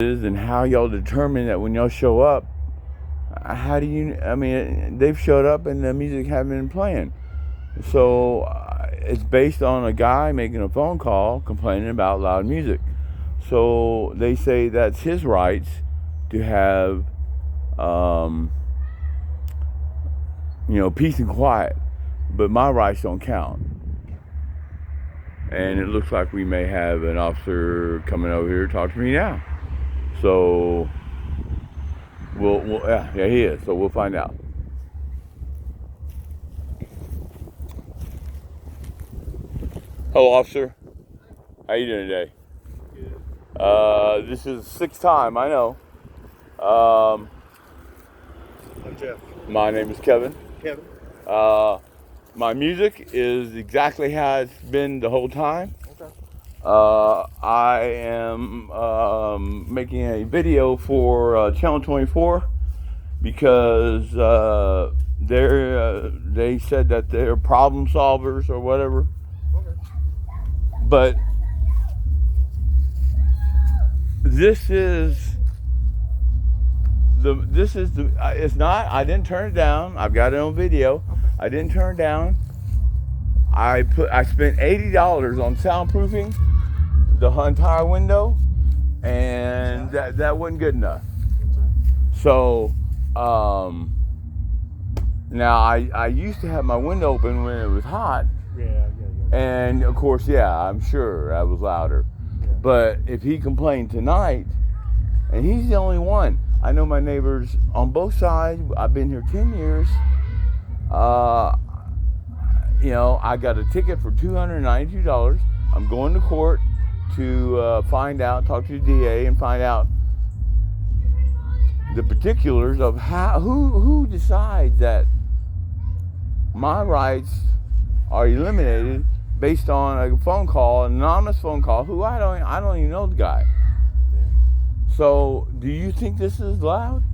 is and how y'all determine that when y'all show up. How do you? I mean, they've showed up and the music hasn't been playing. So it's based on a guy making a phone call complaining about loud music. So they say that's his rights to have, peace and quiet, but my rights don't count. And it looks like we may have an officer coming over here to talk to me now. So, yeah, he is. So we'll find out. Hello, officer. How you doing today? Good. This is the sixth time, I know. I'm Jeff. My name is Kevin. Kevin. My music is exactly how it's been the whole time. Okay. I am making a video for Channel 24 because they said that they're problem solvers or whatever. Okay. But this is the it's not, I didn't turn it down. I've got it on video. Okay. I didn't turn it down. I spent $80 on soundproofing the entire window, and that wasn't good enough. So now I used to have my window open when it was hot. Yeah. And of course, I'm sure I was louder. Yeah. But if he complained tonight, and he's the only one. I know my neighbors on both sides. I've been here 10 years. I got a ticket for $292. I'm going to court to find out, talk to the DA and find out the particulars of who decides that my rights are eliminated based on a phone call, an anonymous phone call, who I don't even know the guy. Yeah. So, do you think this is loud?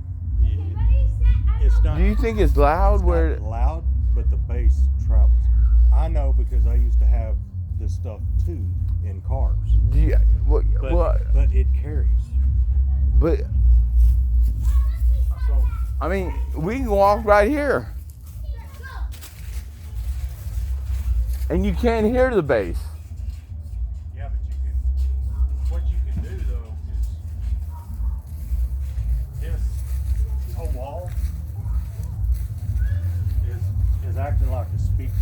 It's not. Do you think it's loud? Not loud, but the bass travels. I know because I used to have this stuff too in cars. But it carries. But So I mean, we can walk right here, and you can't hear the bass. yeah, but what you can do though is this whole wall is acting like a speaker.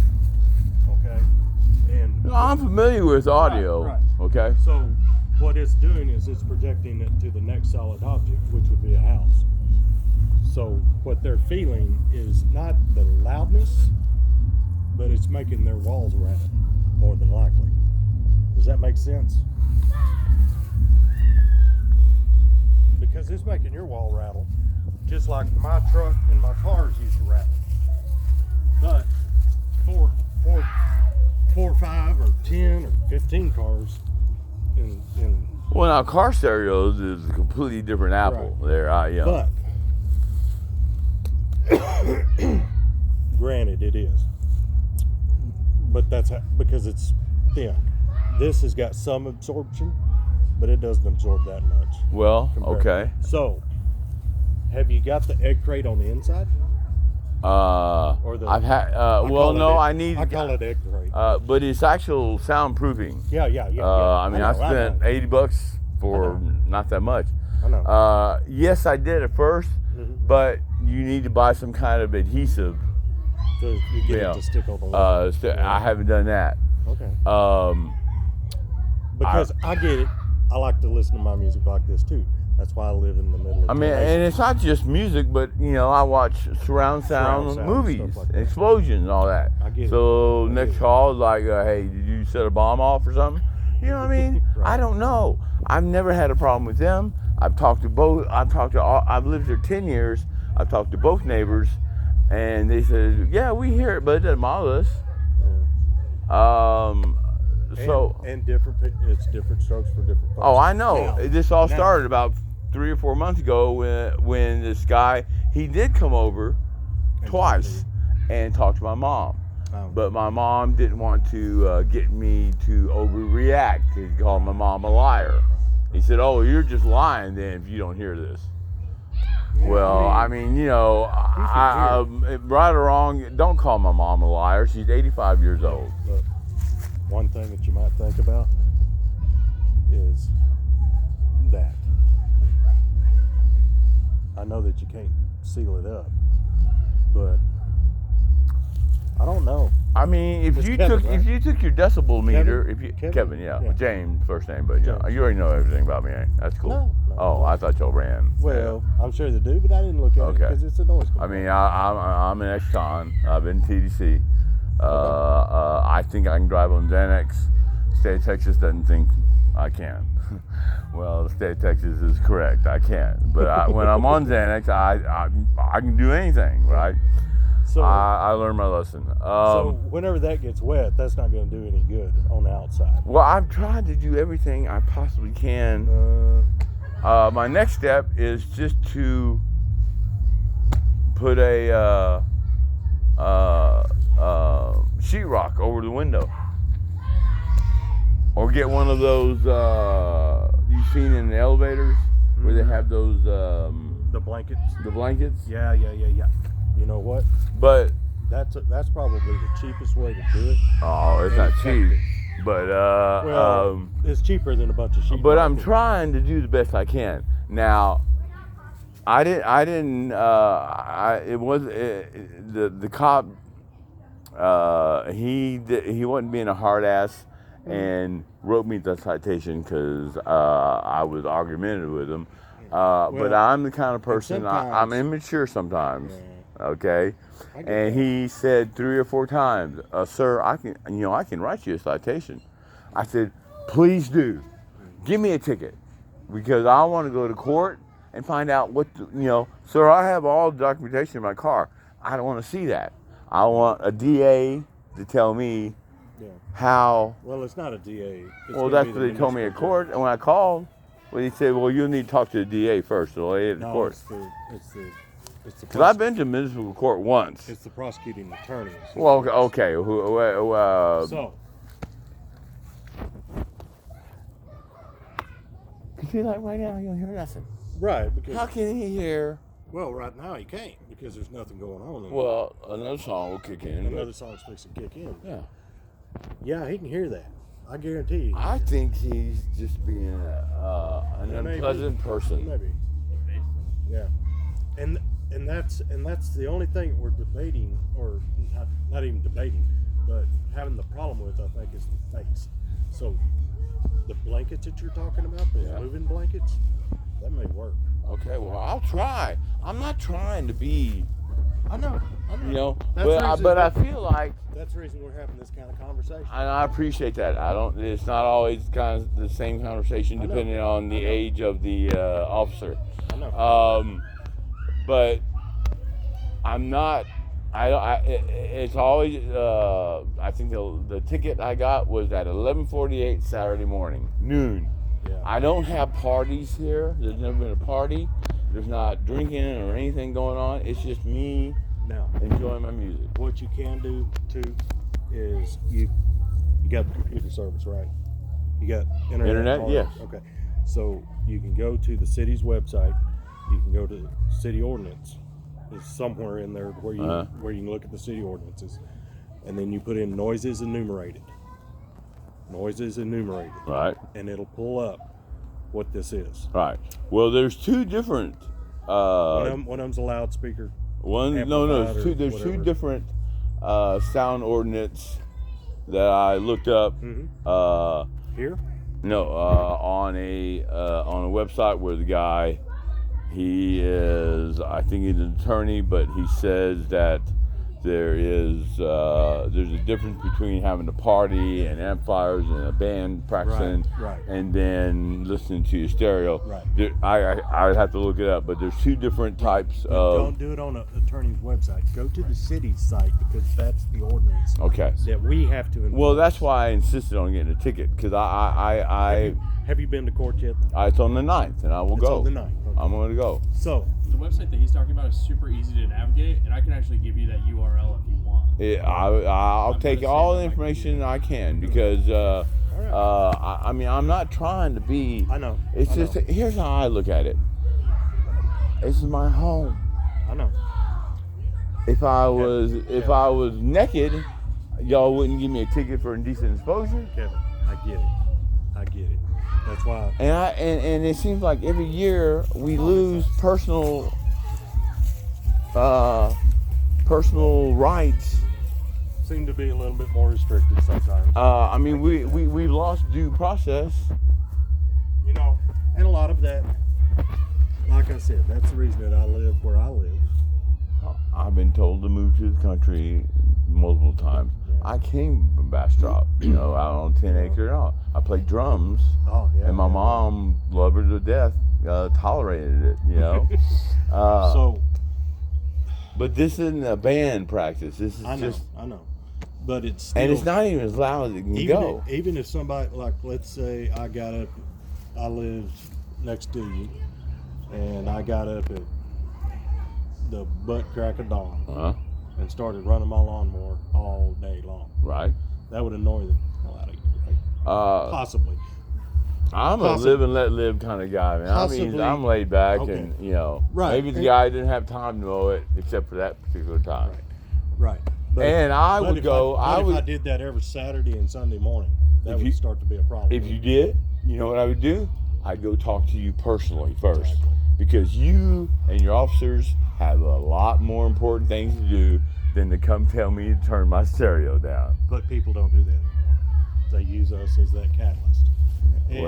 Okay. And I'm familiar with audio. Right. Okay. So what it's doing is it's projecting it to the next solid object, which would be a house. So what they're feeling is not the loudness, but it's making their walls rattle, more than likely. Does that make sense? Because it's making your wall rattle, just like my truck and my cars used to rattle. But four, 5 or 10 or 15 cars in Well, now car stereos is a completely different apple. Right. There, But granted, it is. But that's because it's thin. This has got some absorption, but it doesn't absorb that much. Well, okay. So, have you got the egg crate on the inside? Or the, I've had. I call it egg crate. But it's actual soundproofing. Yeah. I mean, I spent $80 for not that much. I know. Yes, I did at first, but you need to buy some kind of adhesive. So you get it to stick on the wall. I haven't done that. Okay. Because I get it. I like to listen to my music like this too. That's why I live in the middle of I mean, and it's not just music, but I watch surround sound movies, stuff like that. explosions, and all that. I get it. So next call is like, hey, did you set a bomb off or something? You know what I mean? Right. I don't know. I've never had a problem with them. I've talked to both. I've lived here 10 years. I've talked to both neighbors, and they said, yeah, we hear it, but it doesn't bother us. Yeah. So and it's different strokes for different folks. Oh, I know. This all now- started about 3 or 4 months ago when this guy, he did come over twice and talk to my mom. But my mom didn't want to get me to overreact. He called my mom a liar. He said, "Oh, you're just lying then if you don't hear this." Yeah, Well, I mean, you know, right or wrong, don't call my mom a liar. She's 85 years old. But one thing that you might think about is that I know that you can't seal it up, but I don't know. I mean, if It's you Kevin, took right? if you took your decibel meter, Kevin? yeah, Yeah. James first name, but you know, James. you already know everything about me. Eh? That's cool. No. Oh, I thought y'all ran. Well, I'm sure they do, but I didn't look at it Okay. because it's a noise I complaint. mean, I'm an ex-con. I've been TDC. I think I can drive on Xanax. State of Texas doesn't think I can. Well, the state of Texas is correct. I can't. But when I'm on Xanax, I can do anything, right? So, I learned my lesson. so whenever that gets wet, that's not going to do any good on the outside. Well, I've tried to do everything I possibly can. My next step is just to put a sheetrock over the window, or get one of those you've seen in the elevators where they have those The blankets. the blankets. Yeah. You know what? But That's probably the cheapest way to do it. oh, it's And not effective. cheap. But Well, it's cheaper than a bunch of sheet. but I'm blankets. trying to do the best I can. Now, the cop. He wasn't being a hard ass and wrote me the citation because I was argumentative with him. But Well, I'm the kind of person I'm sometimes- immature sometimes. Yeah. Okay. I get And that. he said 3 or 4 times, "Sir, I can write you a citation." I said, "Please do. Give me a ticket because I want to go to court and find out sir, I have all the documentation in my car. I don't want to see that. I want a DA to tell me Yeah. how." Well, it's not a DA. It's Well, gonna that's be what the they told me at municipal court. And when I called, he said, "Well, you'll need to talk to the DA first, so lay it in No, court." it's the Because I've been to municipal court once. It's the prosecuting attorney. Well, okay. So, You see, like right now, you don't hear nothing. right, because How can he hear? well, right now he can't because there's nothing going on. Well, another song will kick in. another song's fixing to kick in. Yeah. Yeah, he can hear that. I guarantee you. I think he's just being an Maybe. unpleasant person. Maybe. Yeah. And that's the only thing we're debating, or not even debating, but having the problem with, I think, is the face. So the blankets that you're talking about, the Yeah. moving blankets, that may work. Okay, well, I'll try. I'm not trying to be, I know. That's but the reason I feel like, that's the reason we're having this kind of conversation. and I appreciate that. It's not always kind of the same conversation I know. depending on the age of the officer. I know. But I'm not. It's always. I think the ticket I got was at 11:48 Saturday morning, noon. Yeah. I don't have parties here. There's never been a party. There's not drinking or anything going on. It's just me Now, enjoying my music. what you can do too is you got the computer service, right? You got internet. Internet, yes. Okay. So you can go to the city's website. You can go to city ordinance. There's somewhere in there where you can look at the city ordinances, and then you put in noises enumerated. Noises enumerated, Right. and it'll pull up what this is. Right. Well, there's 2 different. One of them's a loudspeaker. There's amplified two. or There's 2 whatever. different sound ordinance that I looked up. Here. No, on a website where the guy, I think he's an attorney, but he says that there's a difference between having a party and amplifiers and a band practicing, Right. and then listening to your stereo. Right. I would have to look it up, but there's 2 different types of. Don't do it on an attorney's website. Go to the city's site because that's the ordinance Okay. that we have to enforce. Well, that's why I insisted on getting a ticket because Have you been to court yet? it's on the 9th, and I will It's go. on the 9th. Okay. I'm going to go. So, The website that he's talking about is super easy to navigate, and I can actually give you that URL if you want. I'll I'm take gonna all save the it on my information I can because all I mean, I'm not trying to be. I know. It's I just know. here's how I look at it. This is my home. I know. If I was naked, y'all wouldn't give me a ticket for indecent exposure. Kevin, I get it. I get it. That's why. And it seems like every year we lose personal rights. Seem to be a little bit more restricted sometimes. I mean, we lost due process. You know, and a lot of that, like I said, that's the reason that I live where I live. I've been told to move to the country multiple times. Yeah. I came from Bastrop, out on 10 acre and all. I played drums, and my mom loved her to death, tolerated it, So, but this isn't a band practice. This is I know, just, I know, but it's still, and it's not even as loud as it can go. Even if somebody, like, let's say I lived next to you, and I got up at the butt crack of dawn and started running my lawnmower all day long. Right. That would annoy the hell out of you, right? Possibly. I'm a live and let live kind of guy, man. I mean, I'm laid back, and maybe the guy didn't have time to mow it except for that particular time. Right. But, and I would go. If I did that every Saturday and Sunday morning, that would start to be a problem. If you did, you know what I would do? I'd go talk to you personally first, Exactly. because you and your officers have a lot more important things to do than to come tell me to turn my stereo down. But people don't do that anymore. They use us as that catalyst. And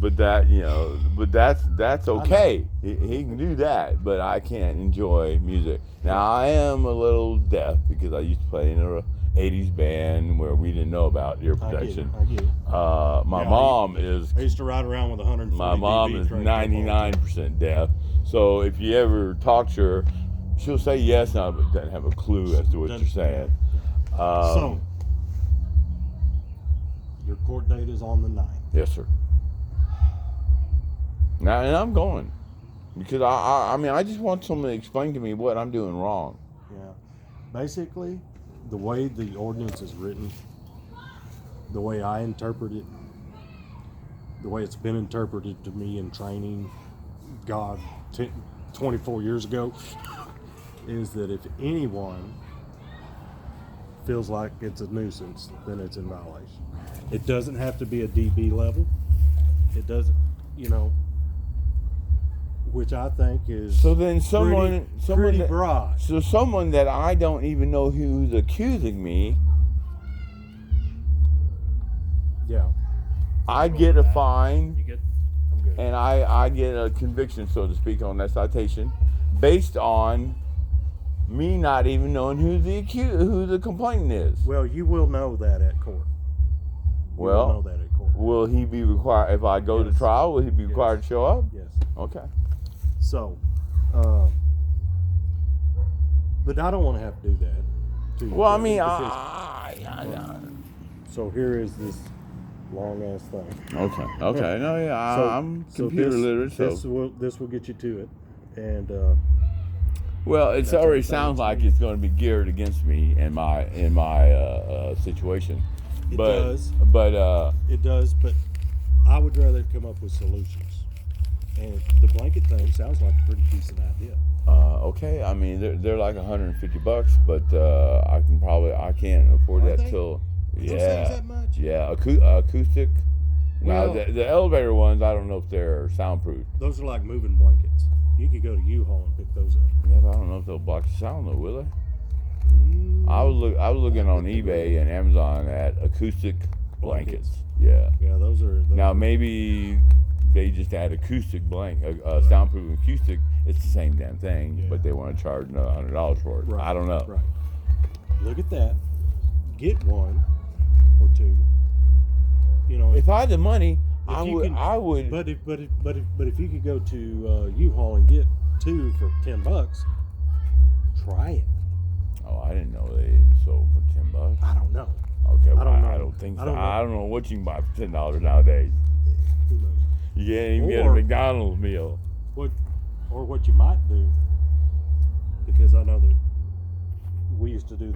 but that's okay. He can do that, but I can't enjoy music. Now I am a little deaf because I used to play in a 80s band where we didn't know about ear protection. I get it. My mom is. I used to ride around with 140 My mom is 99% deaf. So if you ever talk to her, she'll say yes now, but doesn't have a clue as to what you're saying. So your court date is on the 9th. Yes, sir. Now, and I'm going because I mean, I just want someone to explain to me what I'm doing wrong. Yeah. Basically, the way the ordinance is written, the way I interpret it, the way it's been interpreted to me in training, 24 years ago, is that if anyone feels like it's a nuisance, then it's in violation. It doesn't have to be a DB level. It doesn't, which I think is so then pretty broad. So someone that I don't even know who's accusing me, I get a fine. You good? I'm good. And I get a conviction, so to speak, on that citation, based on me not even knowing who the complainant is. Well, you will know that at court. You will know that at court. Will he be required, if I go to trial, will he be required to show up? Yes. Okay. So, but I don't want to have to do that to you. Well, I mean, so here is this long ass thing. Okay. No, yeah, I'm computer literate, so. This will get you to it, and Well, it already sounds like it's going to be geared against me in my situation. It does. It does, but I would rather come up with solutions. And the blanket thing sounds like a pretty decent idea. Okay, I mean they're like $150, but I can't afford Are that they? till Those things that much? Yeah, acoustic. Well, now the elevator ones, I don't know if they're soundproof. Those are like moving blankets. You could go to U-Haul and pick those up. Yeah, but I don't know if they'll block the sound though, will they? I was looking on eBay and Amazon at acoustic blankets. Yeah. Yeah, those are. Now maybe they just add acoustic soundproof acoustic. It's the same damn thing, but they want to charge another $100 for it. Right. I don't know. Right. Look at that. Get one or two. If I had the money, I would. But if you could go to U-Haul and get two for $10, try it. Oh, I didn't know they sold for $10. I don't know. Okay, well, I don't know. I don't think so. I don't know. what you can buy for $10 nowadays. Who knows? You can't even get a McDonald's meal. What you might do, because I know that we used to do